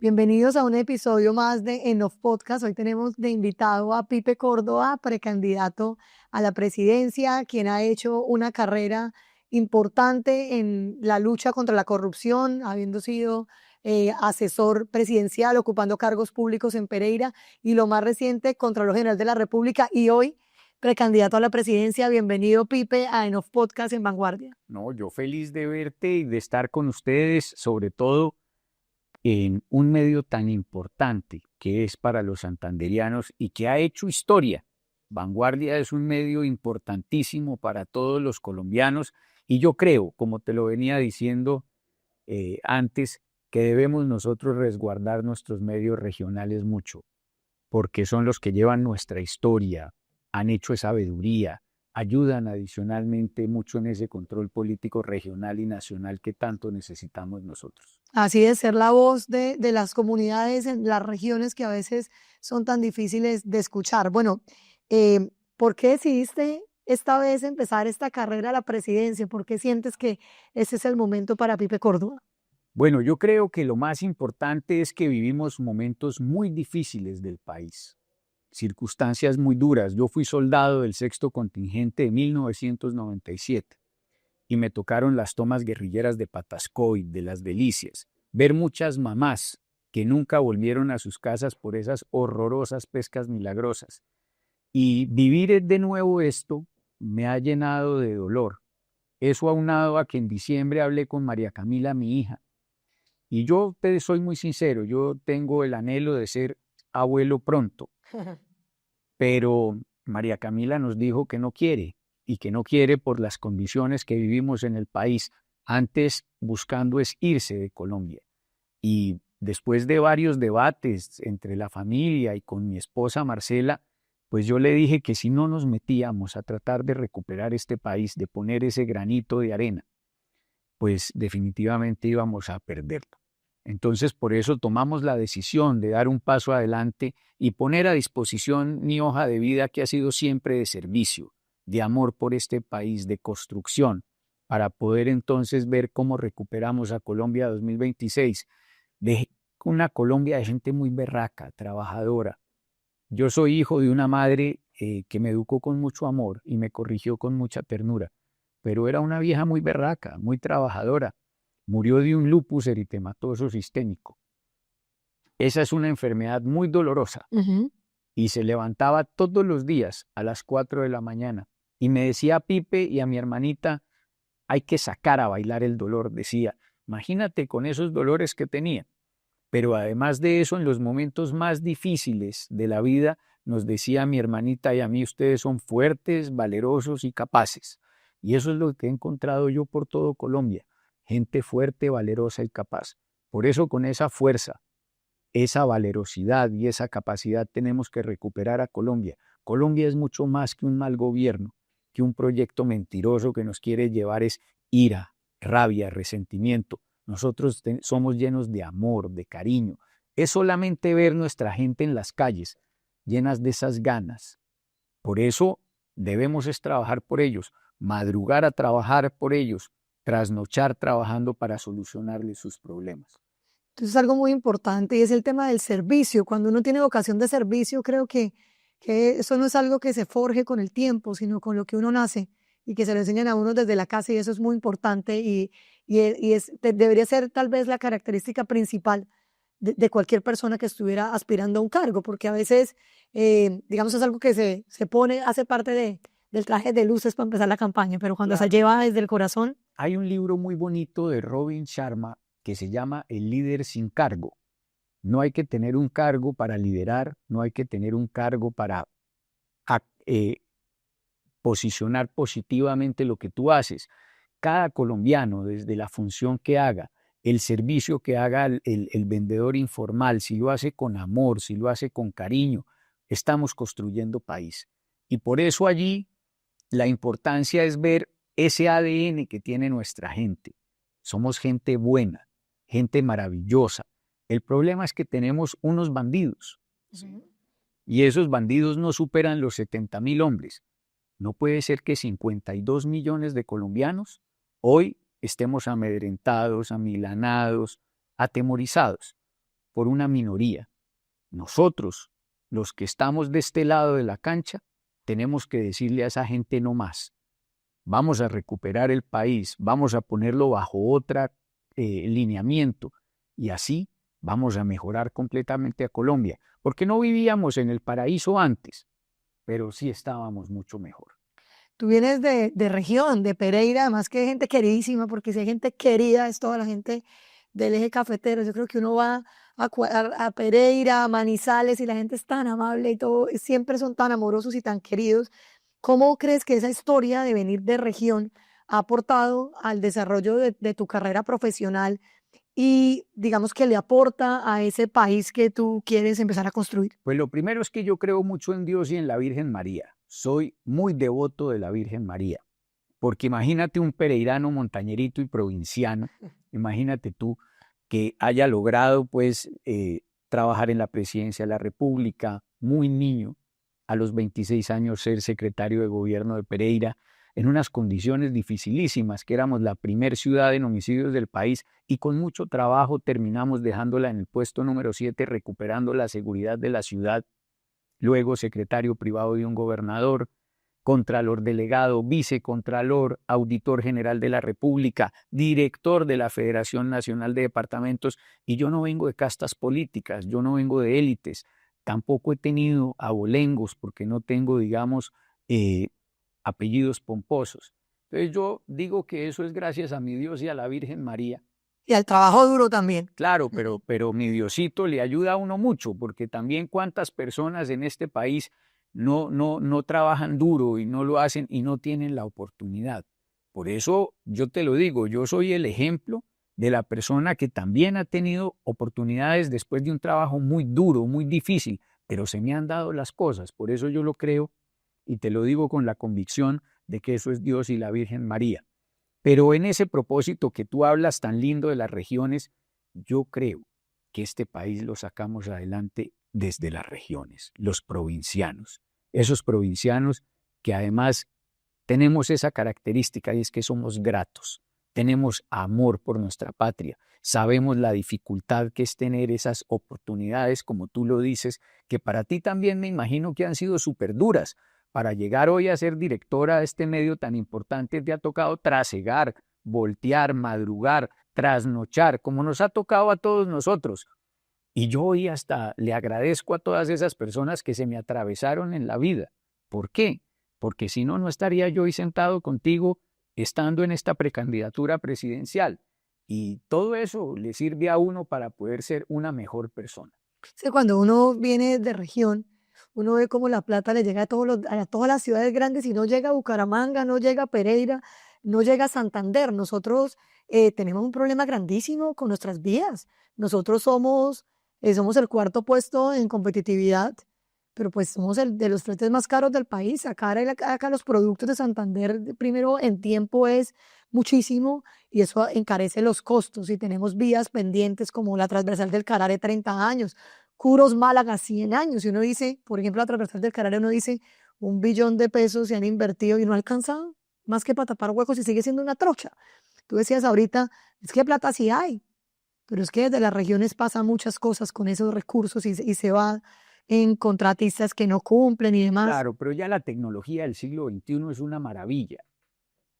Bienvenidos a un episodio más de Enough Podcast. Hoy tenemos de invitado a Pipe Córdoba, precandidato a la presidencia, quien ha hecho una carrera importante en la lucha contra la corrupción, habiendo sido asesor presidencial, ocupando cargos públicos en Pereira y lo más reciente, Contralor General de la República y hoy precandidato a la presidencia. Bienvenido, Pipe, a Enough Podcast en Vanguardia. No, yo feliz de verte y de estar con ustedes, sobre todo en un medio tan importante que es para los santanderianos y que ha hecho historia. Vanguardia es un medio importantísimo para todos los colombianos y yo creo, como te lo venía diciendo antes, que debemos nosotros resguardar nuestros medios regionales mucho, porque son los que llevan nuestra historia, han hecho sabiduría, ayudan adicionalmente mucho en ese control político regional y nacional que tanto necesitamos nosotros. Así es, ser la voz de las comunidades en las regiones que a veces son tan difíciles de escuchar. Bueno, ¿por qué decidiste esta vez empezar esta carrera a la presidencia? ¿Por qué sientes que ese es el momento para Pipe Córdoba? Bueno, yo creo que lo más importante es que vivimos momentos muy difíciles del país, circunstancias muy duras. Yo fui soldado del sexto contingente de 1997 y me tocaron las tomas guerrilleras de Patascoy, de Las Delicias, ver muchas mamás que nunca volvieron a sus casas por esas horrorosas pescas milagrosas. Y vivir de nuevo esto me ha llenado de dolor. Eso aunado a que en diciembre hablé con María Camila, mi hija, y yo te soy muy sincero, yo tengo el anhelo de ser abuelo pronto, pero María Camila nos dijo que no quiere y que no quiere por las condiciones que vivimos en el país. Antes buscando es irse de Colombia. Y después de varios debates entre la familia y con mi esposa Marcela, pues yo le dije que si no nos metíamos a tratar de recuperar este país, de poner ese granito de arena, pues definitivamente íbamos a perderlo. Entonces, por eso tomamos la decisión de dar un paso adelante y poner a disposición mi hoja de vida que ha sido siempre de servicio, de amor por este país, de construcción, para poder entonces ver cómo recuperamos a Colombia 2026, de una Colombia de gente muy berraca, trabajadora. Yo soy hijo de una madre que me educó con mucho amor y me corrigió con mucha ternura, pero era una vieja muy berraca, muy trabajadora. Murió de un lupus eritematoso sistémico. Esa es una enfermedad muy dolorosa y se levantaba todos los días a las 4 de la mañana y me decía a Pipe y a mi hermanita, hay que sacar a bailar el dolor, decía. Imagínate con esos dolores que tenía. Pero además de eso, en los momentos más difíciles de la vida, nos decía a mi hermanita y a mí, ustedes son fuertes, valerosos y capaces. Y eso es lo que he encontrado yo por todo Colombia, gente fuerte, valerosa y capaz. Por eso con esa fuerza, esa valerosidad y esa capacidad tenemos que recuperar a Colombia. Colombia es mucho más que un mal gobierno, que un proyecto mentiroso que nos quiere llevar es ira, rabia, resentimiento. Nosotros somos llenos de amor, de cariño. Es solamente ver nuestra gente en las calles, llenas de esas ganas. Por eso debemos es trabajar por ellos, madrugar a trabajar por ellos, trasnochar trabajando para solucionarles sus problemas. Entonces, algo muy importante y es el tema del servicio. Cuando uno tiene vocación de servicio, creo que eso no es algo que se forje con el tiempo, sino con lo que uno nace y que se lo enseñan a uno desde la casa y eso es muy importante debería ser tal vez la característica principal de cualquier persona que estuviera aspirando a un cargo, porque a veces, digamos, es algo que se pone, hace parte del traje de luces para empezar la campaña, pero cuando se lleva desde el corazón. Hay un libro muy bonito de Robin Sharma que se llama El líder sin cargo. No hay que tener un cargo para liderar, no hay que tener un cargo para posicionar positivamente lo que tú haces. Cada colombiano, desde la función que haga, el servicio que haga el vendedor informal, si lo hace con amor, si lo hace con cariño, estamos construyendo país. Y por eso allí la importancia es ver ese ADN que tiene nuestra gente. Somos gente buena, gente maravillosa. El problema es que tenemos unos bandidos. Y esos bandidos no superan los 70.000 hombres. No puede ser que 52 millones de colombianos hoy estemos amedrentados, amilanados, atemorizados. por una minoría. Nosotros, los que estamos de este lado de la cancha, tenemos que decirle a esa gente no más. Vamos a recuperar el país, vamos a ponerlo bajo otro lineamiento y así vamos a mejorar completamente a Colombia, porque no vivíamos en el paraíso antes, pero sí estábamos mucho mejor. Tú vienes de región, de Pereira, además que hay gente queridísima, porque si hay gente querida es toda la gente del eje cafetero. Yo creo que uno va a Pereira, a Manizales y la gente es tan amable y todo, siempre son tan amorosos y tan queridos. ¿Cómo crees que esa historia de venir de región ha aportado al desarrollo de tu carrera profesional y digamos que le aporta a ese país que tú quieres empezar a construir? Pues lo primero es que yo creo mucho en Dios y en la Virgen María. Soy muy devoto de la Virgen María, porque imagínate un pereirano, montañerito y provinciano, imagínate tú que haya logrado pues trabajar en la presidencia de la República, muy niño, a los 26 años ser secretario de gobierno de Pereira, en unas condiciones dificilísimas, que éramos la primer ciudad en homicidios del país y con mucho trabajo terminamos dejándola en el puesto número 7, recuperando la seguridad de la ciudad, luego secretario privado de un gobernador, contralor delegado, vicecontralor, auditor general de la República, director de la Federación Nacional de Departamentos, y yo no vengo de castas políticas, yo no vengo de élites, tampoco he tenido abolengos porque no tengo, digamos, apellidos pomposos. Entonces yo digo que eso es gracias a mi Dios y a la Virgen María. Y al trabajo duro también. Claro, pero mi Diosito le ayuda a uno mucho, porque también cuántas personas en este país no trabajan duro y no lo hacen y no tienen la oportunidad. Por eso yo te lo digo, yo soy el ejemplo de la persona que también ha tenido oportunidades después de un trabajo muy duro, muy difícil, pero se me han dado las cosas. Por eso yo lo creo y te lo digo con la convicción de que eso es Dios y la Virgen María. Pero en ese propósito que tú hablas tan lindo de las regiones, yo creo que este país lo sacamos adelante desde las regiones, los provincianos. Esos provincianos que además tenemos esa característica y es que somos gratos, tenemos amor por nuestra patria, sabemos la dificultad que es tener esas oportunidades, como tú lo dices, que para ti también me imagino que han sido súper duras. Para llegar hoy a ser directora de este medio tan importante te ha tocado trasegar, voltear, madrugar, trasnochar, como nos ha tocado a todos nosotros. Y yo hoy hasta le agradezco a todas esas personas que se me atravesaron en la vida. ¿Por qué? Porque si no, no estaría yo hoy sentado contigo estando en esta precandidatura presidencial. Y todo eso le sirve a uno para poder ser una mejor persona. Sí, cuando uno viene de región, uno ve cómo la plata le llega a todas las ciudades grandes y no llega a Bucaramanga, no llega a Pereira, no llega a Santander. Nosotros tenemos un problema grandísimo con nuestras vías. Nosotros somos el cuarto puesto en competitividad, pero pues somos el de los fletes más caros del país. Acá los productos de Santander, primero en tiempo es muchísimo y eso encarece los costos. Y tenemos vías pendientes como la transversal del Carare, 30 años. Curos Málaga, 100 años. Y uno dice, por ejemplo, la transversal del Carare, uno dice, 1 billón de pesos se han invertido y no ha alcanzado más que para tapar huecos y sigue siendo una trocha. Tú decías ahorita, es que plata sí hay, pero es que desde las regiones pasan muchas cosas con esos recursos y se va en contratistas que no cumplen y demás. Claro, pero ya la tecnología del siglo XXI es una maravilla.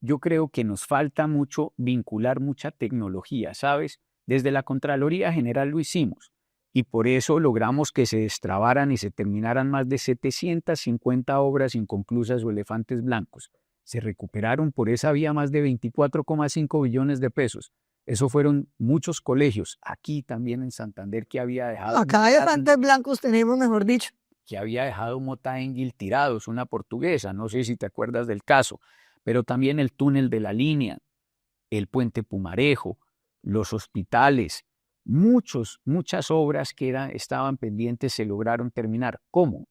Yo creo que nos falta mucho vincular mucha tecnología, ¿sabes? Desde la Contraloría General lo hicimos y por eso logramos que se destrabaran y se terminaran más de 750 obras inconclusas o elefantes blancos. Se recuperaron por esa vía más de 24,5 billones de pesos. Eso fueron muchos colegios, aquí también en Santander, que había dejado Acá hay elefantes blancos tenemos, mejor dicho. que había dejado Mota Engil tirados, una portuguesa, no sé si te acuerdas del caso, pero también el túnel de la línea, el puente Pumarejo, los hospitales, muchas obras que estaban pendientes se lograron terminar. ¿Cómo?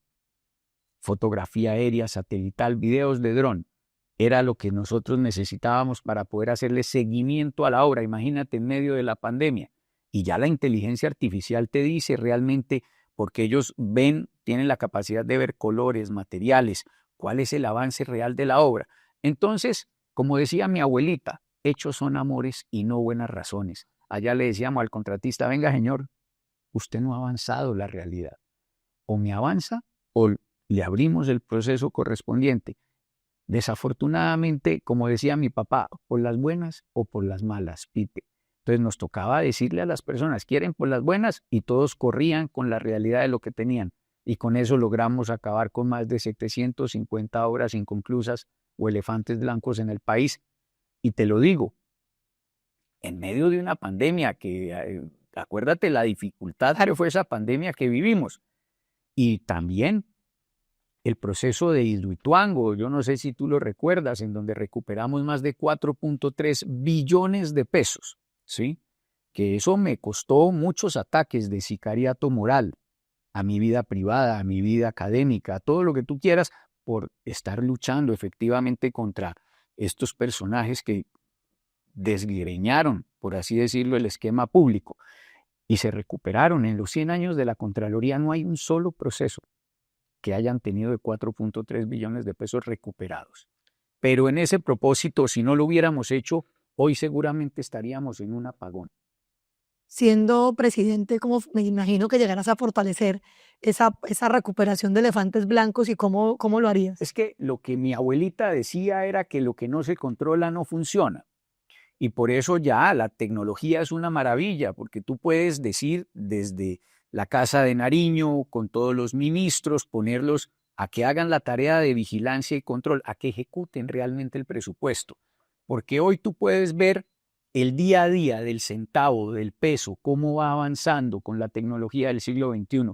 Fotografía aérea, satelital, videos de dron. Era lo que nosotros necesitábamos para poder hacerle seguimiento a la obra. Imagínate en medio de la pandemia. Y ya la inteligencia artificial te dice realmente, porque ellos tienen la capacidad de ver colores, materiales, cuál es el avance real de la obra. Entonces, como decía mi abuelita, hechos son amores y no buenas razones. Allá le decíamos al contratista, venga señor, usted no ha avanzado la realidad. O me avanza o le abrimos el proceso correspondiente. Desafortunadamente, como decía mi papá, por las buenas o por las malas, Pipe. Entonces nos tocaba decirle a las personas, quieren por las buenas, y todos corrían con la realidad de lo que tenían. Y con eso logramos acabar con más de 750 obras inconclusas o elefantes blancos en el país. Y te lo digo, en medio de una pandemia acuérdate la dificultad que fue esa pandemia que vivimos. Y también el proceso de Hidroituango, yo no sé si tú lo recuerdas, en donde recuperamos más de 4.3 billones de pesos, ¿sí? Que eso me costó muchos ataques de sicariato moral a mi vida privada, a mi vida académica, a todo lo que tú quieras, por estar luchando efectivamente contra estos personajes que desgreñaron, por así decirlo, el esquema público y se recuperaron. En los 100 años de la Contraloría no hay un solo proceso que hayan tenido de 4.3 billones de pesos recuperados. Pero en ese propósito, si no lo hubiéramos hecho, hoy seguramente estaríamos en un apagón. Siendo presidente, ¿cómo me imagino que llegarás a fortalecer esa recuperación de elefantes blancos y cómo lo harías? Es que lo que mi abuelita decía era que lo que no se controla no funciona. Y por eso ya la tecnología es una maravilla, porque tú puedes decir desde la Casa de Nariño, con todos los ministros, ponerlos a que hagan la tarea de vigilancia y control, a que ejecuten realmente el presupuesto. Porque hoy tú puedes ver el día a día del centavo, del peso, cómo va avanzando con la tecnología del siglo XXI.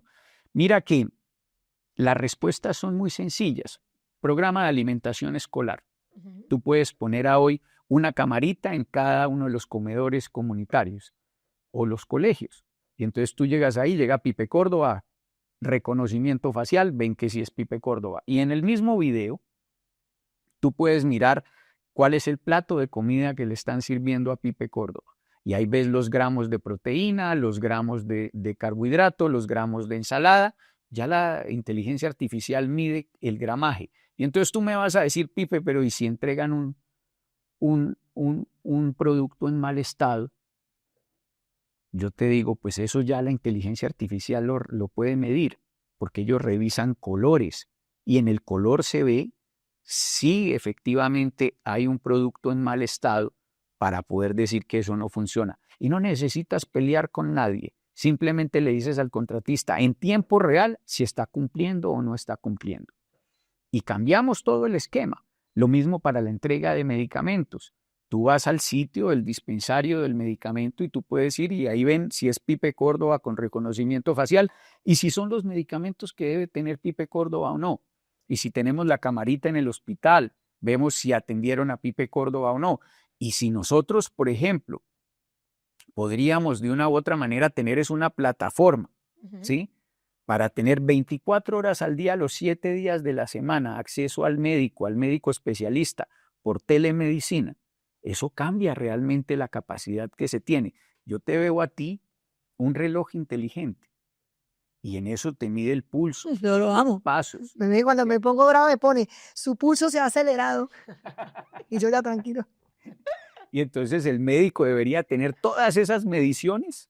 Mira que las respuestas son muy sencillas. Programa de alimentación escolar. Tú puedes poner a hoy una camarita en cada uno de los comedores comunitarios o los colegios. Y entonces tú llegas ahí, llega Pipe Córdoba, reconocimiento facial, ven que sí es Pipe Córdoba. Y en el mismo video, tú puedes mirar cuál es el plato de comida que le están sirviendo a Pipe Córdoba. Y ahí ves los gramos de proteína, los gramos de carbohidrato, los gramos de ensalada. Ya la inteligencia artificial mide el gramaje. Y entonces tú me vas a decir, Pipe, pero ¿y si entregan un producto en mal estado? Yo te digo, pues eso ya la inteligencia artificial lo puede medir, porque ellos revisan colores y en el color se ve si efectivamente hay un producto en mal estado para poder decir que eso no funciona. Y no necesitas pelear con nadie, simplemente le dices al contratista en tiempo real si está cumpliendo o no está cumpliendo. Y cambiamos todo el esquema. Lo mismo para la entrega de medicamentos. Tú vas al sitio, el dispensario del medicamento y tú puedes ir y ahí ven si es Pipe Córdoba con reconocimiento facial y si son los medicamentos que debe tener Pipe Córdoba o no. Y si tenemos la camarita en el hospital, vemos si atendieron a Pipe Córdoba o no. Y si nosotros, por ejemplo, podríamos de una u otra manera tener una plataforma, ¿sí? Para tener 24 horas al día, los 7 días de la semana, acceso al médico especialista por telemedicina. Eso cambia realmente la capacidad que se tiene. Yo te veo a ti un reloj inteligente y en eso te mide el pulso. Yo lo amo. Pasos. Cuando me pongo bravo me pone, su pulso se ha acelerado y yo ya tranquilo. Y entonces el médico debería tener todas esas mediciones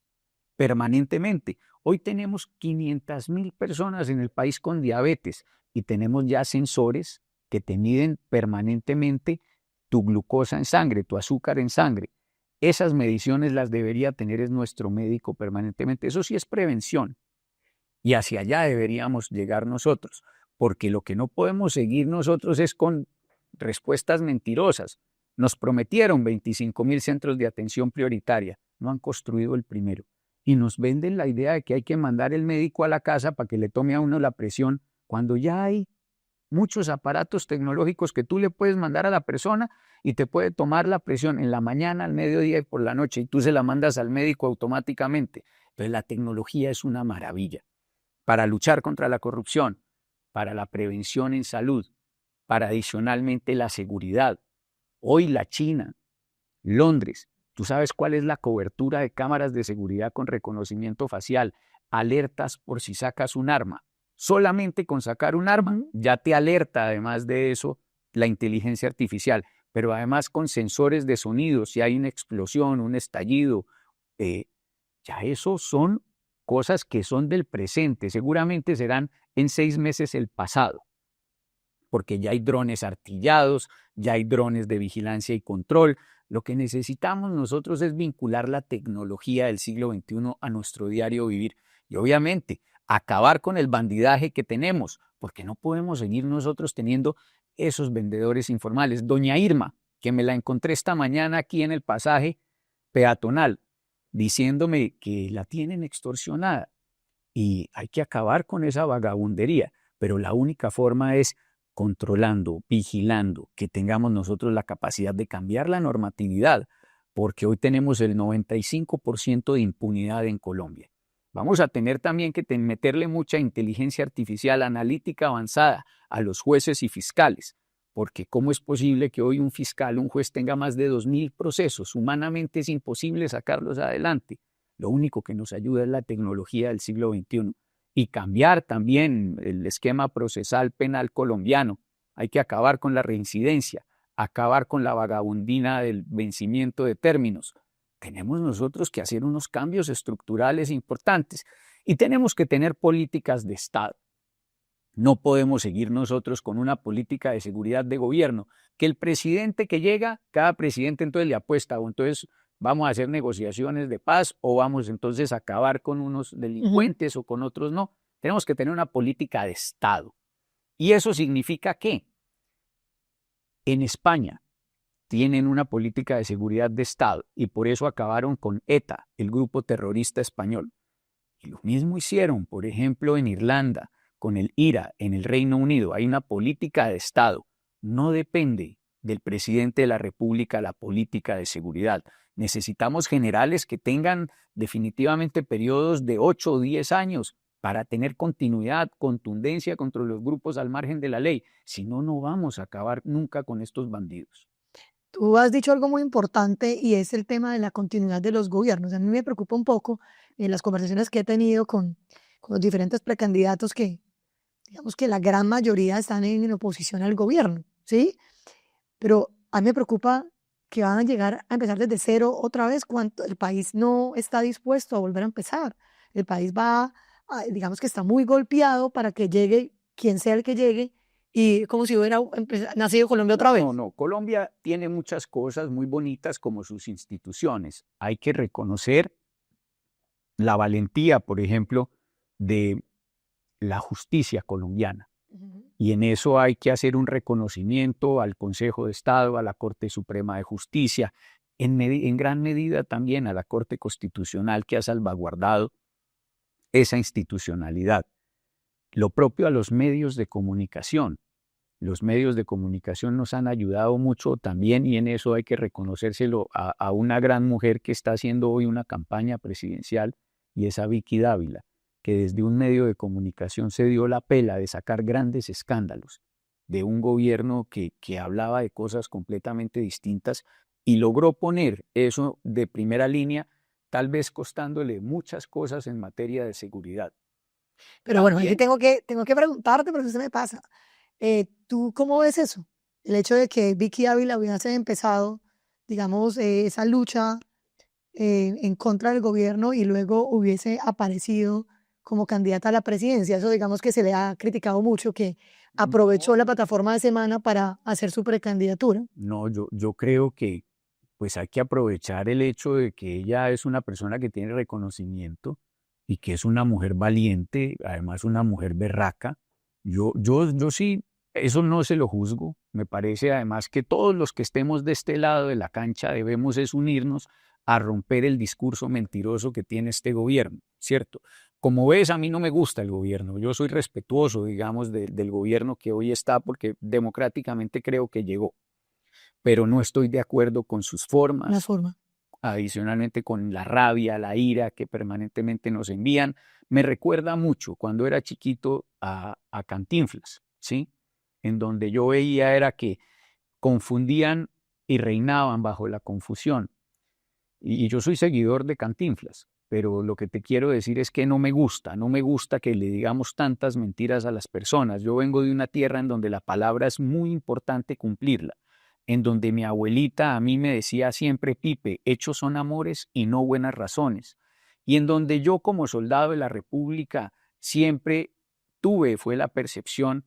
permanentemente. Hoy tenemos 500,000 personas en el país con diabetes y tenemos ya sensores que te miden permanentemente tu glucosa en sangre, tu azúcar en sangre. Esas mediciones las debería tener nuestro médico permanentemente. Eso sí es prevención. Y hacia allá deberíamos llegar nosotros, porque lo que no podemos seguir nosotros es con respuestas mentirosas. Nos prometieron 25,000 centros de atención prioritaria, no han construido el primero. Y nos venden la idea de que hay que mandar el médico a la casa para que le tome a uno la presión, cuando ya hay muchos aparatos tecnológicos que tú le puedes mandar a la persona y te puede tomar la presión en la mañana, al mediodía y por la noche, y tú se la mandas al médico automáticamente. Entonces la tecnología es una maravilla para luchar contra la corrupción, para la prevención en salud, para adicionalmente la seguridad. Hoy la China, Londres, ¿tú sabes cuál es la cobertura de cámaras de seguridad con reconocimiento facial? Alertas por si sacas un arma. Solamente con sacar un arma ya te alerta, además de eso, la inteligencia artificial, pero además con sensores de sonido, si hay una explosión, un estallido, ya eso son cosas que son del presente, seguramente serán en 6 meses el pasado, porque ya hay drones artillados, ya hay drones de vigilancia y control. Lo que necesitamos nosotros es vincular la tecnología del siglo XXI a nuestro diario vivir y obviamente acabar con el bandidaje que tenemos, porque no podemos seguir nosotros teniendo esos vendedores informales. Doña Irma, que me la encontré esta mañana aquí en el pasaje peatonal, diciéndome que la tienen extorsionada y hay que acabar con esa vagabundería, pero la única forma es controlando, vigilando, que tengamos nosotros la capacidad de cambiar la normatividad, porque hoy tenemos el 95% de impunidad en Colombia. Vamos a tener también que meterle mucha inteligencia artificial analítica avanzada a los jueces y fiscales, porque ¿cómo es posible que hoy un fiscal, un juez tenga más de 2.000 procesos? Humanamente es imposible sacarlos adelante. Lo único que nos ayuda es la tecnología del siglo XXI y cambiar también el esquema procesal penal colombiano. Hay que acabar con la reincidencia, acabar con la vagabundina del vencimiento de términos. Tenemos nosotros que hacer unos cambios estructurales importantes y tenemos que tener políticas de Estado. No podemos seguir nosotros con una política de seguridad de gobierno, que el presidente que llega, cada presidente entonces le apuesta, o entonces vamos a hacer negociaciones de paz, o vamos entonces a acabar con unos delincuentes o con otros no. Tenemos que tener una política de Estado. ¿Y eso significa qué? En España tienen una política de seguridad de Estado y por eso acabaron con ETA, el grupo terrorista español. Y lo mismo hicieron, por ejemplo, en Irlanda, con el IRA en el Reino Unido. Hay una política de Estado. No depende del presidente de la República la política de seguridad. Necesitamos generales que tengan definitivamente periodos de 8 o 10 años para tener continuidad, contundencia contra los grupos al margen de la ley. Si no, no vamos a acabar nunca con estos bandidos. Tú has dicho algo muy importante y es el tema de la continuidad de los gobiernos. A mí me preocupa un poco en las conversaciones que he tenido con los diferentes precandidatos que, digamos que la gran mayoría están en oposición al gobierno, ¿sí? Pero a mí me preocupa que van a llegar a empezar desde cero otra vez cuando el país no está dispuesto a volver a empezar. El país digamos que está muy golpeado para que llegue quien sea el que llegue y como si hubiera nacido Colombia otra vez. No. Colombia tiene muchas cosas muy bonitas como sus instituciones. Hay que reconocer la valentía, por ejemplo, de la justicia colombiana. Y en eso hay que hacer un reconocimiento al Consejo de Estado, a la Corte Suprema de Justicia, en gran medida también a la Corte Constitucional que ha salvaguardado esa institucionalidad. Lo propio a los medios de comunicación. Los medios de comunicación nos han ayudado mucho también y en eso hay que reconocérselo a una gran mujer que está haciendo hoy una campaña presidencial y es a Vicky Dávila, que desde un medio de comunicación se dio la pela de sacar grandes escándalos de un gobierno que hablaba de cosas completamente distintas y logró poner eso de primera línea, tal vez costándole muchas cosas en materia de seguridad. Pero bueno, aquí tengo que preguntarte, porque eso se me pasa. ¿Tú cómo ves eso? El hecho de que Vicky Ávila hubiese empezado, digamos, esa lucha en contra del gobierno y luego hubiese aparecido como candidata a la presidencia. Eso digamos que se le ha criticado mucho, que aprovechó la plataforma de Semana para hacer su precandidatura. No, yo creo que pues hay que aprovechar el hecho de que ella es una persona que tiene reconocimiento y que es una mujer valiente, además una mujer berraca. Yo sí, eso no se lo juzgo. Me parece además que todos los que estemos de este lado de la cancha debemos es unirnos a romper el discurso mentiroso que tiene este gobierno, ¿cierto? Como ves, a mí no me gusta el gobierno. Yo soy respetuoso, digamos, del gobierno que hoy está porque democráticamente creo que llegó, pero no estoy de acuerdo con sus La formas, forma. adicionalmente con la rabia, la ira que permanentemente nos envían. Me recuerda mucho cuando era chiquito a Cantinflas, ¿sí? En donde yo veía era que confundían y reinaban bajo la confusión. Y yo soy seguidor de Cantinflas, pero lo que te quiero decir es que no me gusta que le digamos tantas mentiras a las personas. Yo vengo de una tierra en donde la palabra es muy importante cumplirla, en donde mi abuelita a mí me decía siempre, Pipe, hechos son amores y no buenas razones. y en donde yo como soldado de la República siempre fue la percepción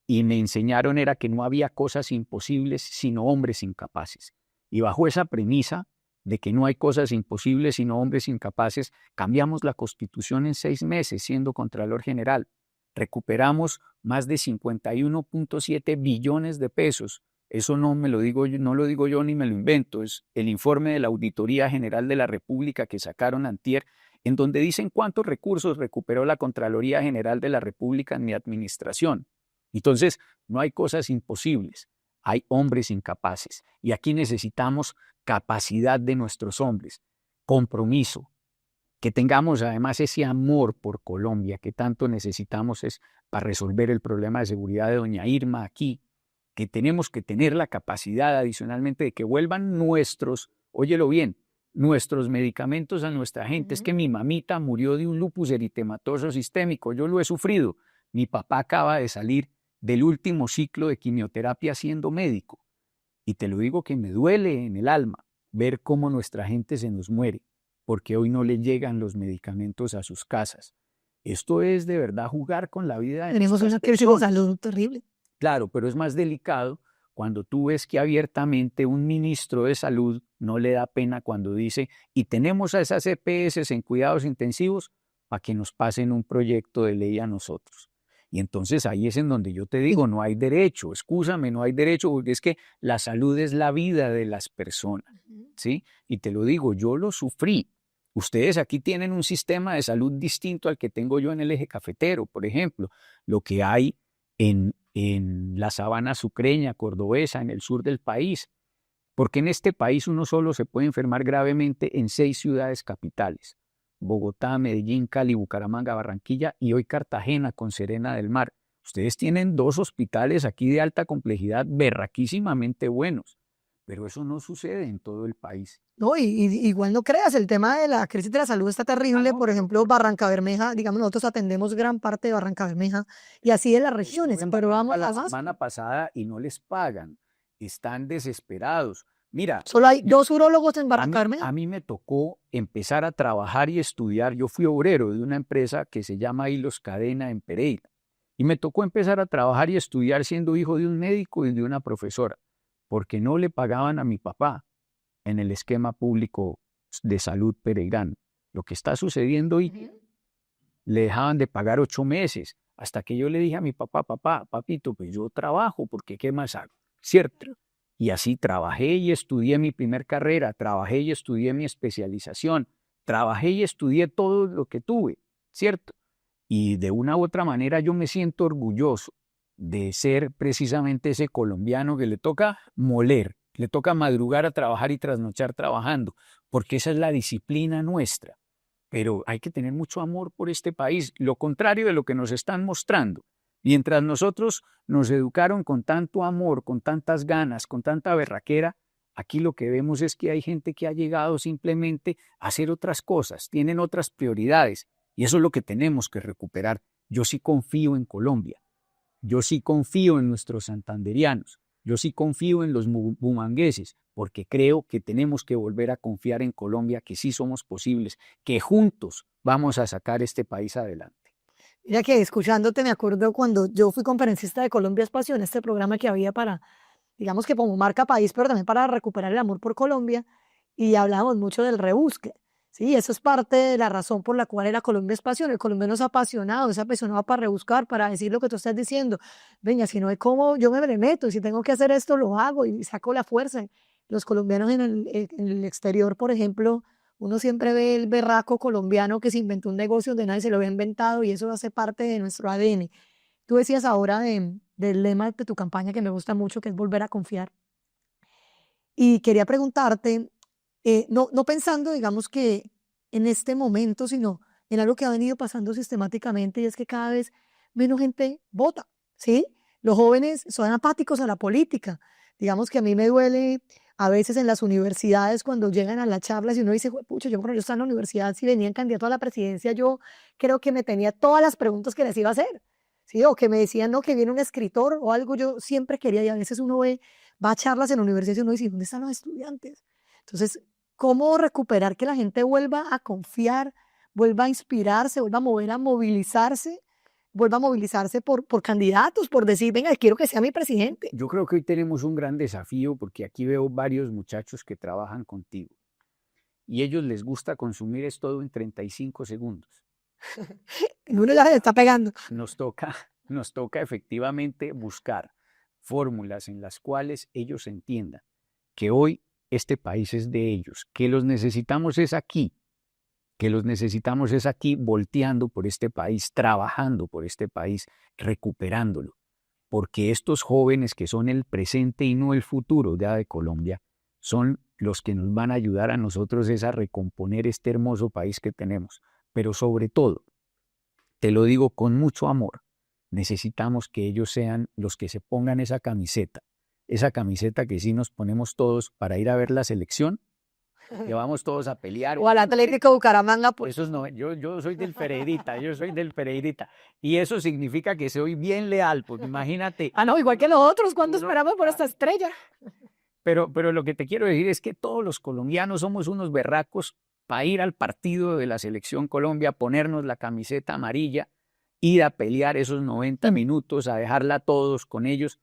y me enseñaron era que no había cosas imposibles sino hombres incapaces. Y bajo esa premisa de que no hay cosas imposibles sino hombres incapaces, cambiamos la Constitución en 6 meses siendo Contralor General. Recuperamos más de 51.7 billones de pesos. Eso no me lo digo yo, no lo digo yo ni me lo invento, es el informe de la Auditoría General de la República que sacaron antier, en donde dicen cuántos recursos recuperó la Contraloría General de la República en mi administración. Entonces, no hay cosas imposibles, hay hombres incapaces. Y aquí necesitamos capacidad de nuestros hombres, compromiso, que tengamos además ese amor por Colombia que tanto necesitamos es para resolver el problema de seguridad de doña Irma aquí, que tenemos que tener la capacidad adicionalmente de que vuelvan óyelo bien, nuestros medicamentos a nuestra gente. Es que mi mamita murió de un lupus eritematoso sistémico, yo lo he sufrido. Mi papá acaba de salir del último ciclo de quimioterapia siendo médico. Y te lo digo que me duele en el alma ver cómo nuestra gente se nos muere, porque hoy no le llegan los medicamentos a sus casas. Esto es de verdad jugar con la vida de Tenemos una crisis de salud terrible. Claro, pero es más delicado cuando tú ves que abiertamente un ministro de salud no le da pena cuando dice, y tenemos a esas EPS en cuidados intensivos para que nos pasen un proyecto de ley a nosotros. Y entonces ahí es en donde yo te digo, no hay derecho, excúsame, no hay derecho, porque es que la salud es la vida de las personas, ¿sí? Y te lo digo, yo lo sufrí. Ustedes aquí tienen un sistema de salud distinto al que tengo yo en el eje cafetero, por ejemplo. Lo que hay en la sabana sucreña, cordobesa, en el sur del país. Porque en este país uno solo se puede enfermar gravemente en 6 ciudades capitales. Bogotá, Medellín, Cali, Bucaramanga, Barranquilla y hoy Cartagena con Serena del Mar. Ustedes tienen 2 hospitales aquí de alta complejidad berraquísimamente buenos, pero eso no sucede en todo el país. No, y igual no creas, el tema de la crisis de la salud está terrible. Por ejemplo, Barranca Bermeja, digamos, nosotros atendemos gran parte de Barranca Bermeja y así de las regiones, pero vamos la a más. semana pasada y no les pagan, están desesperados. Mira, solo hay 2 urólogos en Barranca Bermeja. A mí me tocó empezar a trabajar y estudiar. Yo fui obrero de una empresa que se llama Hilos Cadena en Pereira. Y me tocó empezar a trabajar y estudiar siendo hijo de un médico y de una profesora, porque no le pagaban a mi papá en el esquema público de salud pereirano. Lo que está sucediendo hoy, le dejaban de pagar 8 meses, hasta que yo le dije a mi papá, papito, pues yo trabajo, porque ¿qué más hago? ¿Cierto? Y así trabajé y estudié mi primer carrera, trabajé y estudié mi especialización, trabajé y estudié todo lo que tuve, ¿cierto? Y de una u otra manera yo me siento orgulloso de ser precisamente ese colombiano que le toca moler, le toca madrugar a trabajar y trasnochar trabajando, porque esa es la disciplina nuestra. Pero hay que tener mucho amor por este país, lo contrario de lo que nos están mostrando. Mientras nosotros nos educaron con tanto amor, con tantas ganas, con tanta berraquera, aquí lo que vemos es que hay gente que ha llegado simplemente a hacer otras cosas, tienen otras prioridades, y eso es lo que tenemos que recuperar. Yo sí confío en Colombia, yo sí confío en nuestros santanderianos, yo sí confío en los bumangueses, porque creo que tenemos que volver a confiar en Colombia, que sí somos posibles, que juntos vamos a sacar este país adelante. Mira que escuchándote me acuerdo cuando yo fui conferencista de Colombia Espacio en este programa que había para, digamos que como marca país, pero también para recuperar el amor por Colombia, y hablábamos mucho del rebusque. Sí, eso es parte de la razón por la cual era Colombia Espacio. El colombiano es apasionado para rebuscar, para decir lo que tú estás diciendo. Venga, si no hay cómo, yo me meto, y si tengo que hacer esto, lo hago y saco la fuerza. Los colombianos en el exterior, por ejemplo, uno siempre ve el berraco colombiano que se inventó un negocio donde nadie se lo había inventado y eso hace parte de nuestro ADN. Tú decías ahora del lema de tu campaña que me gusta mucho, que es volver a confiar. Y quería preguntarte, no pensando, digamos que en este momento, sino en algo que ha venido pasando sistemáticamente y es que cada vez menos gente vota, ¿sí? Los jóvenes son apáticos a la política. Digamos que a mí me duele a veces en las universidades cuando llegan a las charlas y uno dice, pucha, yo cuando yo estaba en la universidad, si venían candidatos a la presidencia, yo creo que me tenía todas las preguntas que les iba a hacer, ¿sí? O que me decían, no, que viene un escritor o algo, yo siempre quería, y a veces uno va a charlas en la universidad y uno dice, ¿dónde están los estudiantes? Entonces, cómo recuperar que la gente vuelva a confiar, vuelva a inspirarse, vuelva a movilizarse por candidatos, por decir, venga, quiero que sea mi presidente. Yo creo que hoy tenemos un gran desafío porque aquí veo varios muchachos que trabajan contigo y ellos les gusta consumir es todo en 35 segundos. Uno ya se le está pegando. Nos toca efectivamente buscar fórmulas en las cuales ellos entiendan que hoy este país es de ellos, que los necesitamos es aquí, volteando por este país, trabajando por este país, recuperándolo, porque estos jóvenes que son el presente y no el futuro de Colombia, son los que nos van a ayudar a nosotros es a recomponer este hermoso país que tenemos, pero sobre todo, te lo digo con mucho amor, necesitamos que ellos sean los que se pongan esa camiseta que sí nos ponemos todos para ir a ver la selección, que vamos todos a pelear. O al Atlético Bucaramanga. Pues. Eso no, yo soy del Pereirita, y eso significa que soy bien leal, porque imagínate. No, igual que los otros, ¿cuándo esperamos por esta estrella? Pero lo que te quiero decir es que todos los colombianos somos unos berracos para ir al partido de la Selección Colombia, ponernos la camiseta amarilla, ir a pelear esos 90 minutos, a dejarla todos con ellos,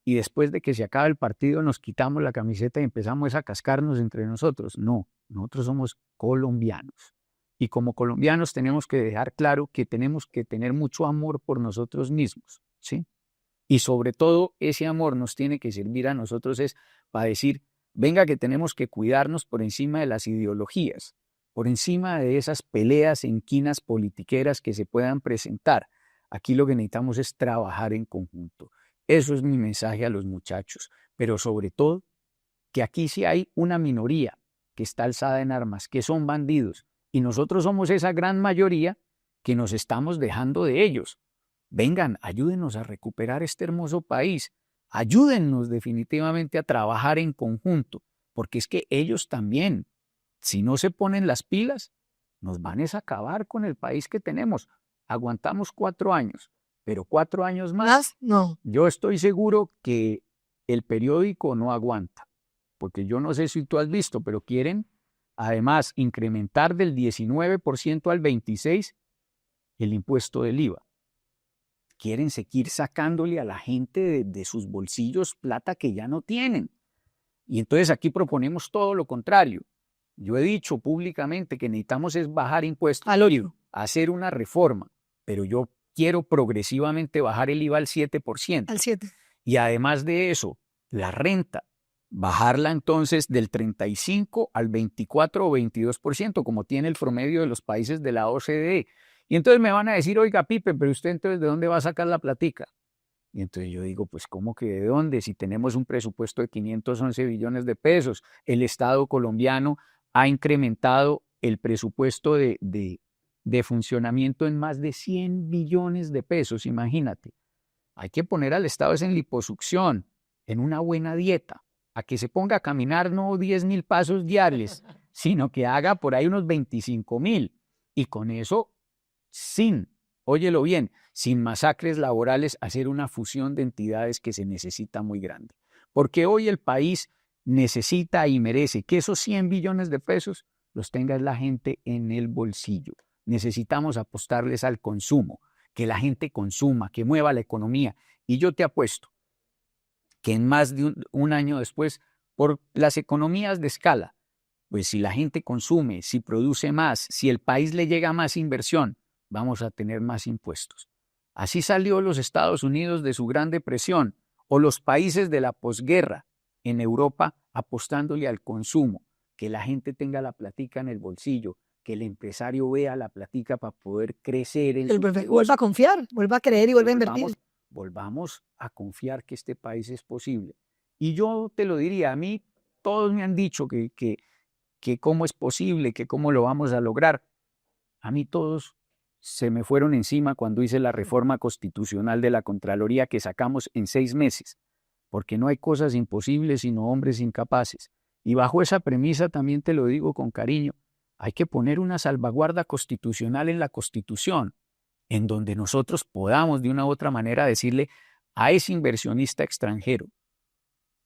y después de que se acaba el partido nos quitamos la camiseta y empezamos a cascarnos entre nosotros. No, nosotros somos colombianos. Y como colombianos tenemos que dejar claro que tenemos que tener mucho amor por nosotros mismos, ¿sí? Y sobre todo ese amor nos tiene que servir a nosotros es para decir, venga que tenemos que cuidarnos por encima de las ideologías, por encima de esas peleas en quinas politiqueras que se puedan presentar. Aquí lo que necesitamos es trabajar en conjunto. Eso es mi mensaje a los muchachos, pero sobre todo que aquí sí hay una minoría que está alzada en armas, que son bandidos, y nosotros somos esa gran mayoría que nos estamos dejando de ellos. Vengan, ayúdenos a recuperar este hermoso país, ayúdennos definitivamente a trabajar en conjunto, porque es que ellos también, si no se ponen las pilas, nos van a acabar con el país que tenemos. Aguantamos 4 años. Pero 4 años más, no. Yo estoy seguro que el periódico no aguanta, porque yo no sé si tú has visto, pero quieren además incrementar del 19% al 26% el impuesto del IVA. Quieren seguir sacándole a la gente de sus bolsillos plata que ya no tienen. Y entonces aquí proponemos todo lo contrario. Yo he dicho públicamente que necesitamos es bajar impuestos, hacer una reforma, pero yo quiero progresivamente bajar el IVA al 7%. Al 7%. Y además de eso, la renta, bajarla entonces del 35 al 24 o 22%, como tiene el promedio de los países de la OCDE. Y entonces me van a decir, oiga, Pipe, pero usted entonces ¿de dónde va a sacar la platica? Y entonces yo digo, pues ¿cómo que de dónde? Si tenemos un presupuesto de 511 billones de pesos, el Estado colombiano ha incrementado el presupuesto de funcionamiento en más de 100 billones de pesos, imagínate. Hay que poner al Estado en liposucción, en una buena dieta, a que se ponga a caminar no 10.000 pasos diarios, sino que haga por ahí unos 25.000. Y con eso, óyelo bien, sin masacres laborales, hacer una fusión de entidades que se necesita muy grande. Porque hoy el país necesita y merece que esos 100 billones de pesos los tenga la gente en el bolsillo. Necesitamos apostarles al consumo, que la gente consuma, que mueva la economía. Y yo te apuesto que en más de un año después, por las economías de escala, pues si la gente consume, si produce más, si el país le llega más inversión, vamos a tener más impuestos. Así salió los Estados Unidos de su Gran Depresión o los países de la posguerra en Europa apostándole al consumo, que la gente tenga la platica en el bolsillo, que el empresario vea la platica para poder crecer. Vuelva a confiar, vuelva a creer y vuelva a invertir. Volvamos a confiar que este país es posible. Y yo te lo diría, a mí todos me han dicho que cómo es posible, que cómo lo vamos a lograr. A mí todos se me fueron encima cuando hice la reforma constitucional de la Contraloría que sacamos en 6 meses, porque no hay cosas imposibles sino hombres incapaces. Y bajo esa premisa también te lo digo con cariño, hay que poner una salvaguarda constitucional en la Constitución, en donde nosotros podamos de una u otra manera decirle a ese inversionista extranjero,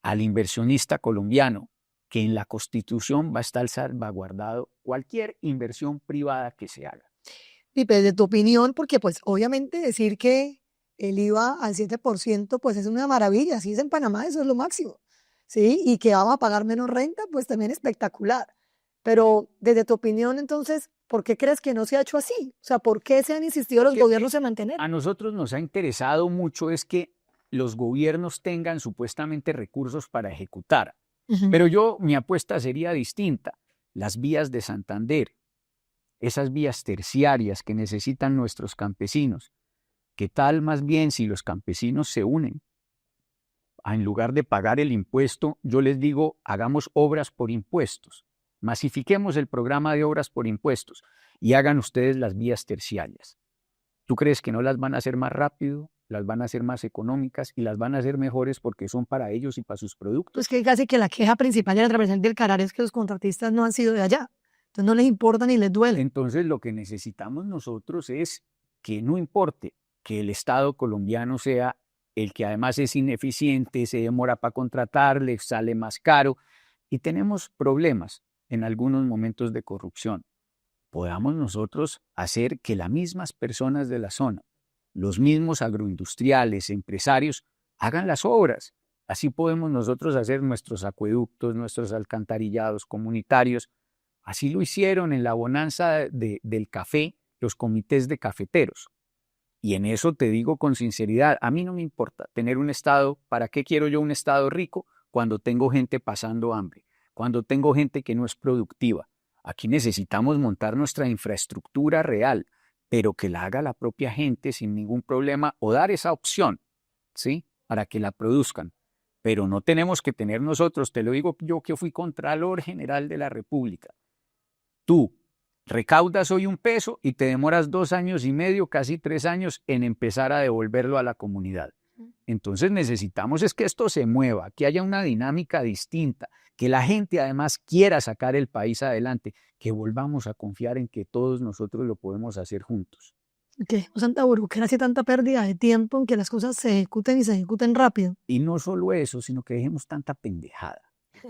al inversionista colombiano, que en la Constitución va a estar salvaguardado cualquier inversión privada que se haga. Y pues, de tu opinión, porque pues obviamente decir que el IVA al 7% pues es una maravilla, si es en Panamá eso es lo máximo, ¿sí? Y que vamos a pagar menos renta, pues también espectacular. Pero desde tu opinión, entonces, ¿por qué crees que no se ha hecho así? O sea, ¿por qué se han insistido los gobiernos en mantener? A nosotros nos ha interesado mucho es que los gobiernos tengan supuestamente recursos para ejecutar. Pero mi apuesta sería distinta. Las vías de Santander, esas vías terciarias que necesitan nuestros campesinos, ¿qué tal más bien si los campesinos se unen? En lugar de pagar el impuesto, yo les digo, hagamos obras por impuestos. Masifiquemos el programa de obras por impuestos y hagan ustedes las vías terciarias. ¿Tú crees que no las van a hacer más rápido, las van a hacer más económicas y las van a hacer mejores porque son para ellos y para sus productos? Pues que casi que la queja principal de la representante del CARAR es que los contratistas no han sido de allá. Entonces no les importa ni les duele. Entonces lo que necesitamos nosotros es que no importe que el Estado colombiano sea el que además es ineficiente, se demora para contratar, le sale más caro y tenemos problemas en algunos momentos de corrupción. Podamos nosotros hacer que las mismas personas de la zona, los mismos agroindustriales, empresarios, hagan las obras. Así podemos nosotros hacer nuestros acueductos, nuestros alcantarillados comunitarios. Así lo hicieron en la bonanza del café, los comités de cafeteros. Y en eso te digo con sinceridad, a mí no me importa tener un estado. ¿Para qué quiero yo un estado rico cuando tengo gente pasando hambre? Cuando tengo gente que no es productiva. Aquí necesitamos montar nuestra infraestructura real, pero que la haga la propia gente sin ningún problema o dar esa opción, ¿sí? Para que la produzcan. Pero no tenemos que tener nosotros, te lo digo yo que fui Contralor General de la República. Tú recaudas hoy 1 peso y te demoras 2 años y medio, casi 3 años en empezar a devolverlo a la comunidad. Entonces necesitamos es que esto se mueva, que haya una dinámica distinta, que la gente además quiera sacar el país adelante, que volvamos a confiar en que todos nosotros lo podemos hacer juntos. Que tanta burocracia, tanta pérdida de tiempo en que las cosas se ejecuten y se ejecuten rápido. Y no solo eso, sino que dejemos tanta pendejada.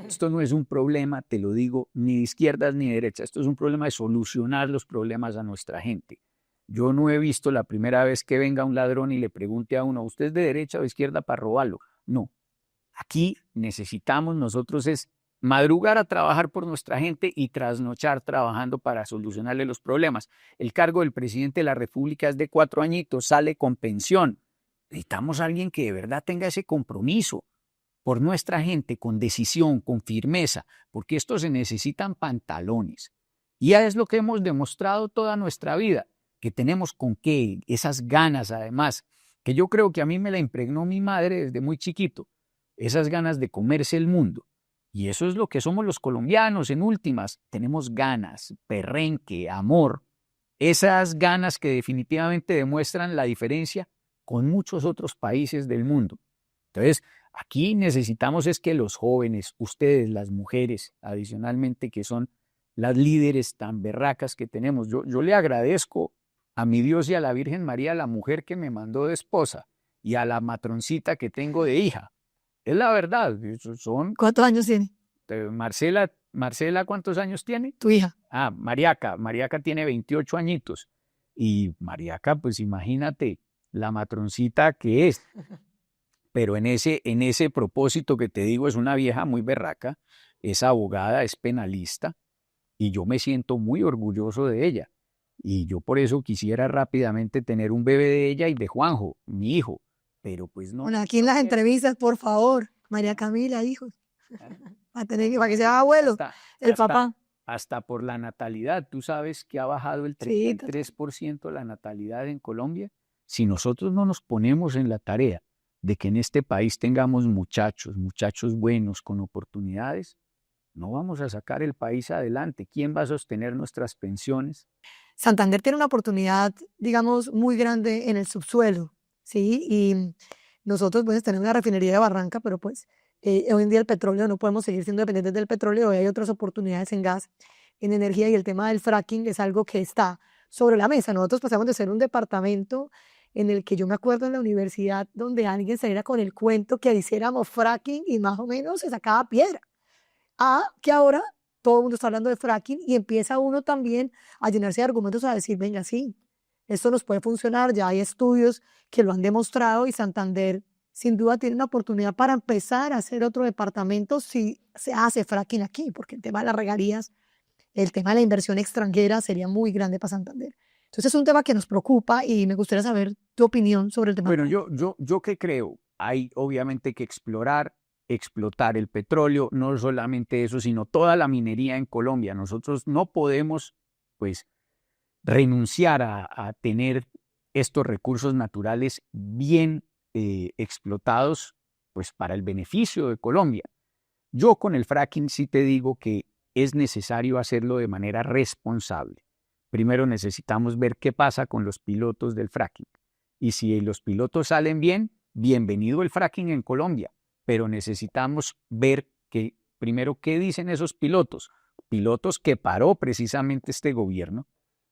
Esto no es un problema, te lo digo, ni de izquierdas ni de derechas. Esto es un problema de solucionar los problemas a nuestra gente. Yo no he visto la primera vez que venga un ladrón y le pregunte a uno, ¿usted es de derecha o de izquierda para robarlo? No. Aquí necesitamos nosotros es madrugar a trabajar por nuestra gente y trasnochar trabajando para solucionarle los problemas. El cargo del presidente de la República es de 4 añitos, sale con pensión. Necesitamos a alguien que de verdad tenga ese compromiso por nuestra gente, con decisión, con firmeza, porque esto se necesitan pantalones. Y ya es lo que hemos demostrado toda nuestra vida, que tenemos con qué, esas ganas además, que yo creo que a mí me la impregnó mi madre desde muy chiquito, esas ganas de comerse el mundo. Y eso es lo que somos los colombianos en últimas, tenemos ganas, perrenque, amor, esas ganas que definitivamente demuestran la diferencia con muchos otros países del mundo. Entonces, aquí necesitamos es que los jóvenes, ustedes, las mujeres, adicionalmente, que son las líderes tan berracas que tenemos. Yo le agradezco a mi Dios y a la Virgen María, la mujer que me mandó de esposa, y a la matroncita que tengo de hija. Es la verdad. Son, ¿Cuántos años tiene Marcela, ¿cuántos años tiene? tu hija? Mariaca tiene 28 añitos. Y Mariaca, pues imagínate, la matroncita que es. Pero en ese propósito que te digo, es una vieja muy berraca, es abogada, es penalista, y yo me siento muy orgulloso de ella. Y yo por eso quisiera rápidamente tener un bebé de ella y de Juanjo, mi hijo. Pero pues no. Bueno, aquí en las entrevistas, por favor, María Camila, hijos, para que sea abuelo, el papá. Hasta por la natalidad. Tú sabes que ha bajado el 33% la natalidad en Colombia. Si nosotros no nos ponemos en la tarea de que en este país tengamos muchachos buenos, con oportunidades, no vamos a sacar el país adelante. ¿Quién va a sostener nuestras pensiones? Santander tiene una oportunidad, digamos, muy grande en el subsuelo, ¿sí? Y nosotros, pues, tenemos una refinería de Barranca, pero pues hoy en día el petróleo, no podemos seguir siendo dependientes del petróleo, hoy hay otras oportunidades en gas, en energía, y el tema del fracking es algo que está sobre la mesa. Nosotros pasamos de ser un departamento en el que yo me acuerdo en la universidad donde alguien saliera con el cuento que hiciéramos fracking y más o menos se sacaba piedra, a que ahora todo el mundo está hablando de fracking y empieza uno también a llenarse de argumentos a decir, venga, sí, esto nos puede funcionar, ya hay estudios que lo han demostrado y Santander sin duda tiene una oportunidad para empezar a hacer otro departamento si se hace fracking aquí, porque el tema de las regalías, el tema de la inversión extranjera sería muy grande para Santander. Entonces es un tema que nos preocupa y me gustaría saber tu opinión sobre el tema. Bueno, yo qué creo, hay obviamente que explotar el petróleo, no solamente eso, sino toda la minería en Colombia. Nosotros no podemos, pues, renunciar a tener estos recursos naturales bien explotados, pues, para el beneficio de Colombia. Yo con el fracking sí te digo que es necesario hacerlo de manera responsable. Primero necesitamos ver qué pasa con los pilotos del fracking. Y si los pilotos salen bien, bienvenido el fracking en Colombia. Pero necesitamos ver primero qué dicen esos pilotos. Pilotos que paró precisamente este gobierno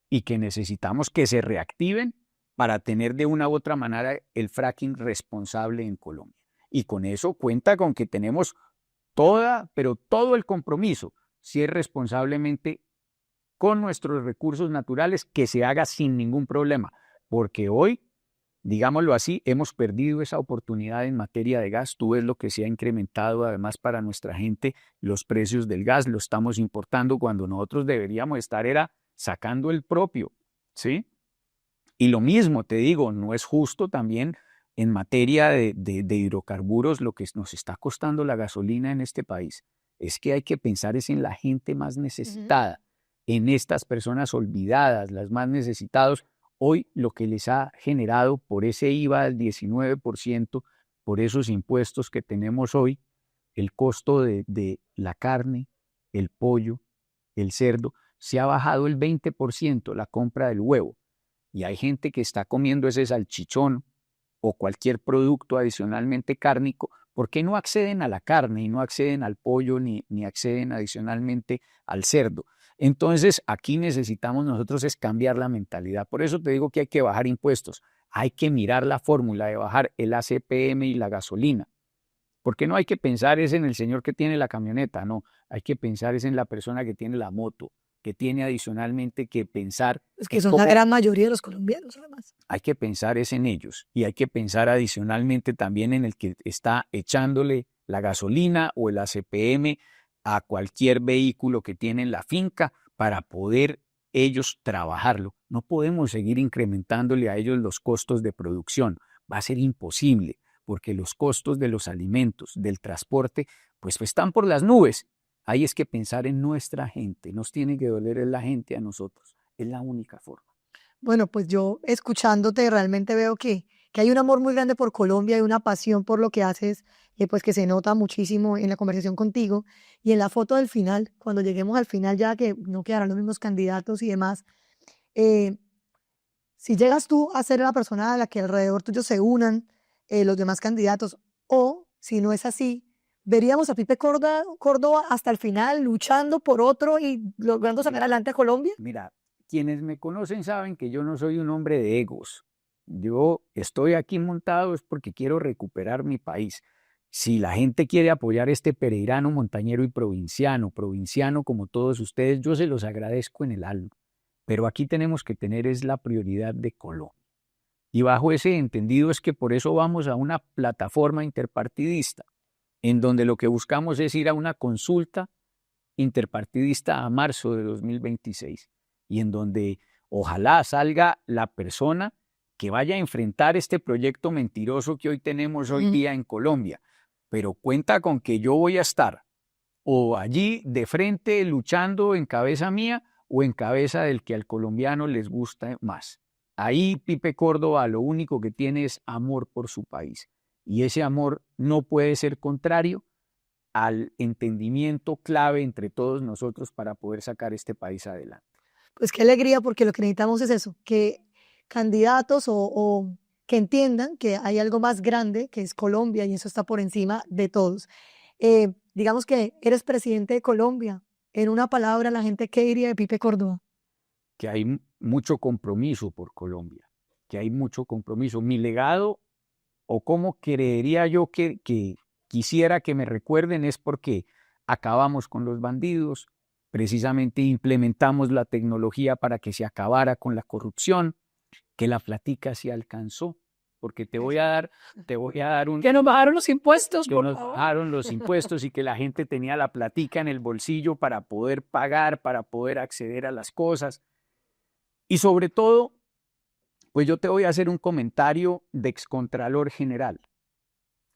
y que necesitamos que se reactiven para tener de una u otra manera el fracking responsable en Colombia. Y con eso cuenta con que tenemos pero todo el compromiso, si es responsablemente con nuestros recursos naturales, que se haga sin ningún problema, porque hoy, digámoslo así, hemos perdido esa oportunidad en materia de gas. Tú ves lo que se ha incrementado además para nuestra gente, los precios del gas, lo estamos importando cuando nosotros deberíamos estar sacando el propio, ¿sí? Y lo mismo, te digo, no es justo también en materia de hidrocarburos lo que nos está costando la gasolina en este país. Es que hay que pensar es en la gente más necesitada, en estas personas olvidadas, las más necesitadas. Hoy lo que les ha generado por ese IVA del 19%, por esos impuestos que tenemos hoy, el costo de la carne, el pollo, el cerdo, se ha bajado el 20% la compra del huevo. Y hay gente que está comiendo ese salchichón o cualquier producto adicionalmente cárnico, porque no acceden a la carne y no acceden al pollo ni acceden adicionalmente al cerdo. Entonces, aquí necesitamos nosotros es cambiar la mentalidad. Por eso te digo que hay que bajar impuestos. Hay que mirar la fórmula de bajar el ACPM y la gasolina. Porque no hay que pensar es en el señor que tiene la camioneta, no. Hay que pensar es en la persona que tiene la moto, que tiene adicionalmente que pensar. Es que son la gran mayoría de los colombianos, además. Hay que pensar es en ellos y hay que pensar adicionalmente también en el que está echándole la gasolina o el ACPM a cualquier vehículo que tiene en la finca para poder ellos trabajarlo. No podemos seguir incrementándole a ellos los costos de producción. Va a ser imposible porque los costos de los alimentos, del transporte, pues están por las nubes. Ahí es que pensar en nuestra gente. Nos tiene que doler en la gente a nosotros. Es la única forma. Bueno, pues yo escuchándote realmente veo que hay un amor muy grande por Colombia y una pasión por lo que haces, pues que se nota muchísimo en la conversación contigo y en la foto del final, cuando lleguemos al final ya que no quedarán los mismos candidatos y demás. eh, si llegas tú a ser la persona a la que alrededor tuyo se unan los demás candidatos, o si no es así, veríamos a Pipe Córdoba hasta el final luchando por otro y logrando sacar adelante a Colombia. Mira, quienes me conocen saben que yo no soy un hombre de egos. Yo estoy aquí montado es porque quiero recuperar mi país. Si la gente quiere apoyar este pereirano, montañero y provinciano como todos ustedes, yo se los agradezco en el alma. Pero aquí tenemos que tener es la prioridad de Colombia. Y bajo ese entendido es que por eso vamos a una plataforma interpartidista, en donde lo que buscamos es ir a una consulta interpartidista a marzo de 2026 y en donde ojalá salga la persona que vaya a enfrentar este proyecto mentiroso que hoy tenemos hoy día en Colombia. Pero cuenta con que yo voy a estar o allí de frente luchando en cabeza mía o en cabeza del que al colombiano les gusta más. Ahí Pipe Córdoba lo único que tiene es amor por su país y ese amor no puede ser contrario al entendimiento clave entre todos nosotros para poder sacar este país adelante. Pues qué alegría, porque lo que necesitamos es eso, que candidatos o que entiendan que hay algo más grande que es Colombia y eso está por encima de todos. Digamos que eres presidente de Colombia. En una palabra, la gente, ¿qué diría de Pipe Córdoba? Que hay mucho compromiso por Colombia, que hay mucho compromiso. Mi legado, o cómo creería yo que quisiera que me recuerden, es porque acabamos con los bandidos, precisamente implementamos la tecnología para que se acabara con la corrupción, que la platica se alcanzó, porque te voy a dar un... Que nos bajaron los impuestos, que por nos favor. bajaron los impuestos y que la gente tenía la platica en el bolsillo para poder pagar, para poder acceder a las cosas. Y sobre todo, pues yo te voy a hacer un comentario de excontralor general.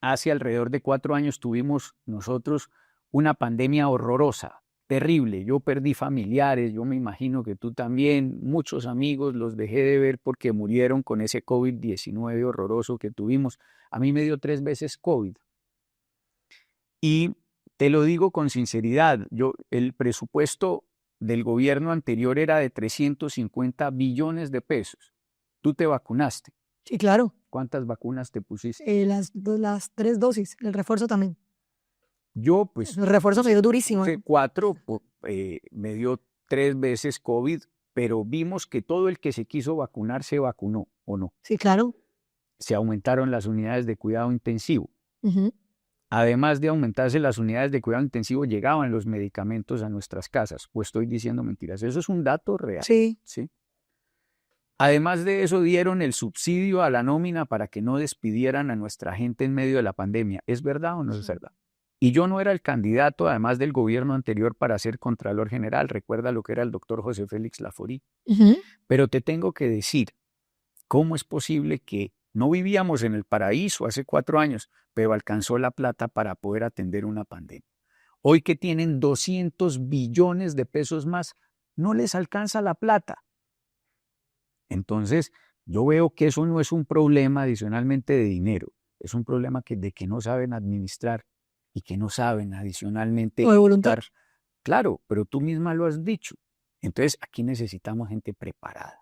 Hace alrededor de 4 años tuvimos nosotros una pandemia horrorosa, terrible. Yo perdí familiares, yo me imagino que tú también, muchos amigos los dejé de ver porque murieron con ese COVID-19 horroroso que tuvimos. A mí me dio 3 veces COVID. Y te lo digo con sinceridad, el presupuesto del gobierno anterior era de 350 billones de pesos. Tú te vacunaste. Sí, claro. ¿Cuántas vacunas te pusiste? Las 3 dosis, el refuerzo también. Yo, pues, El refuerzo me dio durísimo. puse 4, me dio 3 veces COVID, pero vimos que todo el que se quiso vacunar se vacunó, ¿o no? Sí, claro. Se aumentaron las unidades de cuidado intensivo. Ujú. Además de aumentarse las unidades de cuidado intensivo, llegaban los medicamentos a nuestras casas. ¿O estoy diciendo mentiras? Eso es un dato real. Sí. ¿Sí? Además de eso, dieron el subsidio a la nómina para que no despidieran a nuestra gente en medio de la pandemia. ¿Es verdad o no es verdad? Y yo no era el candidato, además del gobierno anterior, para ser Contralor General. Recuerda lo que era el doctor José Félix Laforí. Ujú. Pero te tengo que decir, ¿cómo es posible que no vivíamos en el paraíso hace 4 años, pero alcanzó la plata para poder atender una pandemia? Hoy que tienen 200 billones de pesos más, no les alcanza la plata. Entonces, yo veo que eso no es un problema adicionalmente de dinero, es un problema de que no saben administrar y que no saben adicionalmente O de voluntad. dar. Claro, pero tú misma lo has dicho. Entonces, aquí necesitamos gente preparada,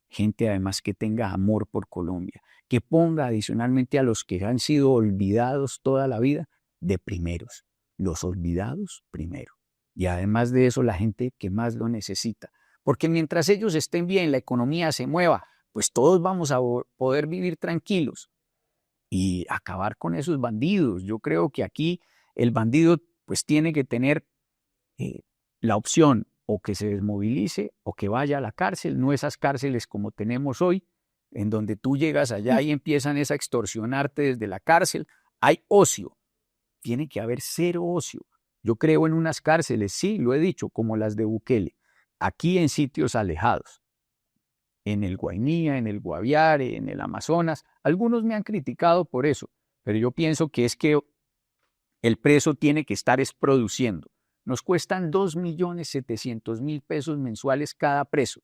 gente además que tenga amor por Colombia, que ponga adicionalmente a los que han sido olvidados toda la vida de primeros, los olvidados primero. Y además de eso, la gente que más lo necesita. Porque mientras ellos estén bien, la economía se mueva, pues todos vamos a poder vivir tranquilos y acabar con esos bandidos. Yo creo que aquí el bandido pues tiene que tener la opción o que se desmovilice o que vaya a la cárcel, no esas cárceles como tenemos hoy, en donde tú llegas allá y empiezan a extorsionarte desde la cárcel. Hay ocio, tiene que haber 0 ocio. Yo creo en unas cárceles, sí, lo he dicho, como las de Bukele, aquí en sitios alejados, en el Guainía, en el Guaviare, en el Amazonas. Algunos me han criticado por eso, pero yo pienso que es que el preso tiene que estar produciendo. Nos cuestan 2.700.000 pesos mensuales cada preso,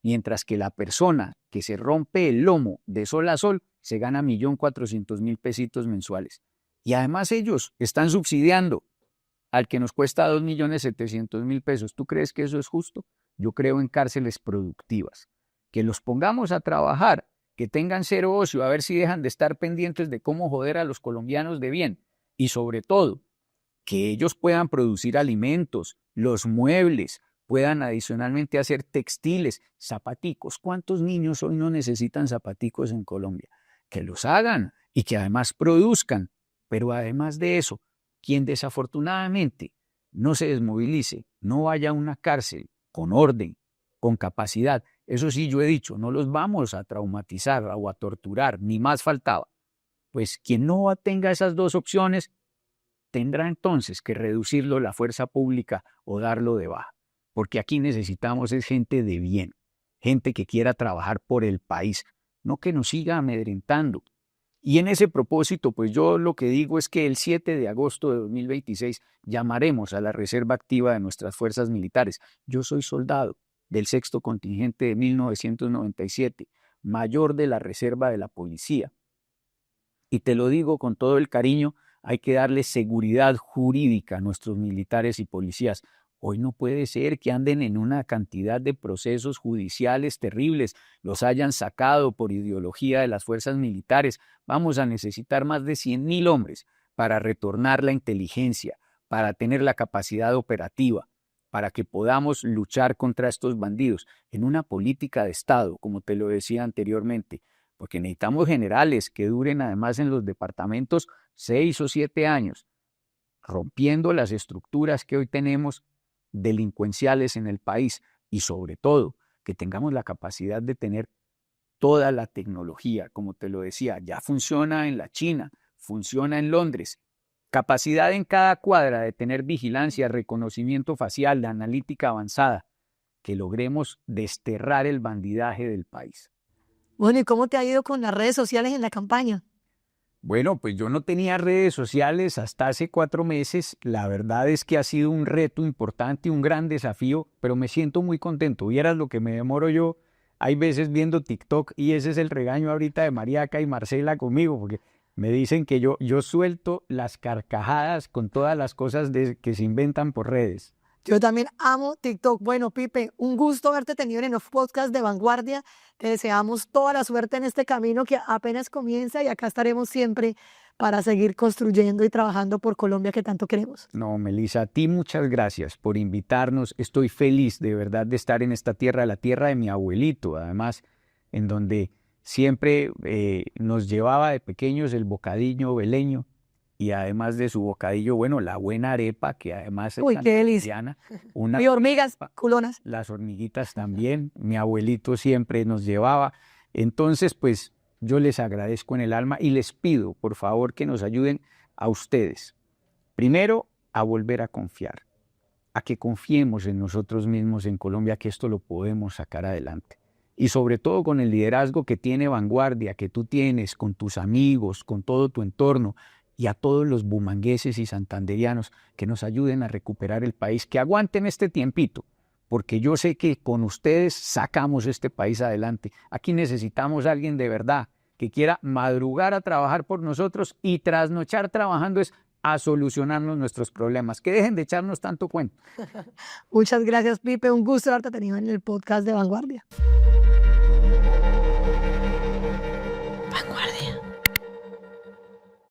mientras que la persona que se rompe el lomo de sol a sol se gana 1.400.000 pesitos mensuales. Y además ellos están subsidiando al que nos cuesta 2.700.000 pesos. ¿Tú crees que eso es justo? Yo creo en cárceles productivas, que los pongamos a trabajar, que tengan 0 ocio, a ver si dejan de estar pendientes de cómo joder a los colombianos de bien. Y sobre todo, que ellos puedan producir alimentos, los muebles, puedan adicionalmente hacer textiles, zapaticos. ¿Cuántos niños hoy no necesitan zapaticos en Colombia? Que los hagan y que además produzcan. Pero además de eso, quien desafortunadamente no se desmovilice, no vaya a una cárcel con orden, con capacidad, eso sí yo he dicho, no los vamos a traumatizar o a torturar, ni más faltaba. Pues quien no tenga esas 2 opciones, tendrá entonces que reducirlo la fuerza pública o darlo de baja, porque aquí necesitamos es gente de bien, gente que quiera trabajar por el país, no que nos siga amedrentando. Y en ese propósito, pues yo lo que digo es que el 7 de agosto de 2026 llamaremos a la reserva activa de nuestras fuerzas militares. Yo soy soldado del 6º contingente de 1997, mayor de la reserva de la policía. Y te lo digo con todo el cariño, hay que darle seguridad jurídica a nuestros militares y policías. Hoy no puede ser que anden en una cantidad de procesos judiciales terribles, los hayan sacado por ideología de las fuerzas militares. Vamos a necesitar más de 100.000 hombres para retornar la inteligencia, para tener la capacidad operativa, para que podamos luchar contra estos bandidos en una política de Estado, como te lo decía anteriormente, porque necesitamos generales que duren además en los departamentos 6 o 7 años. rompiendo las estructuras que hoy tenemos delincuenciales en el país y sobre todo que tengamos la capacidad de tener toda la tecnología, como te lo decía, ya funciona en la China, funciona en Londres, capacidad en cada cuadra de tener vigilancia, reconocimiento facial, de analítica avanzada, que logremos desterrar el bandidaje del país. Bueno, ¿y cómo te ha ido con las redes sociales en la campaña? Bueno, pues yo no tenía redes sociales hasta hace 4 meses. La verdad es que ha sido un reto importante, un gran desafío, pero me siento muy contento. Vieras lo que me demoro yo. Hay veces viendo TikTok y ese es el regaño ahorita de Mariaca y Marcela conmigo, porque me dicen que yo suelto las carcajadas con todas las cosas que se inventan por redes. Yo también amo TikTok. Bueno, Pipe, un gusto haberte tenido en el podcast de Vanguardia. Te deseamos toda la suerte en este camino que apenas comienza y acá estaremos siempre para seguir construyendo y trabajando por Colombia que tanto queremos. No, Melissa, a ti muchas gracias por invitarnos. Estoy feliz de verdad de estar en esta tierra, la tierra de mi abuelito, además, en donde siempre nos llevaba de pequeños el bocadillo veleño. Y además de su bocadillo, bueno, la buena arepa, que además es Uy, qué delicia. una Y hormigas, culonas. Las hormiguitas también, mi abuelito siempre nos llevaba. Entonces, pues yo les agradezco en el alma y les pido, por favor, que nos ayuden a ustedes. Primero, a volver a confiar, a que confiemos en nosotros mismos en Colombia, que esto lo podemos sacar adelante. Y sobre todo con el liderazgo que tiene Vanguardia, que tú tienes con tus amigos, con todo tu entorno, y a todos los bumangueses y santanderianos que nos ayuden a recuperar el país, que aguanten este tiempito, porque yo sé que con ustedes sacamos este país adelante. Aquí necesitamos a alguien de verdad que quiera madrugar a trabajar por nosotros y trasnochar trabajando es a solucionarnos nuestros problemas. Que dejen de echarnos tanto cuento. Muchas gracias, Pipe. Un gusto haberte tenido en el podcast de Vanguardia. Vanguardia.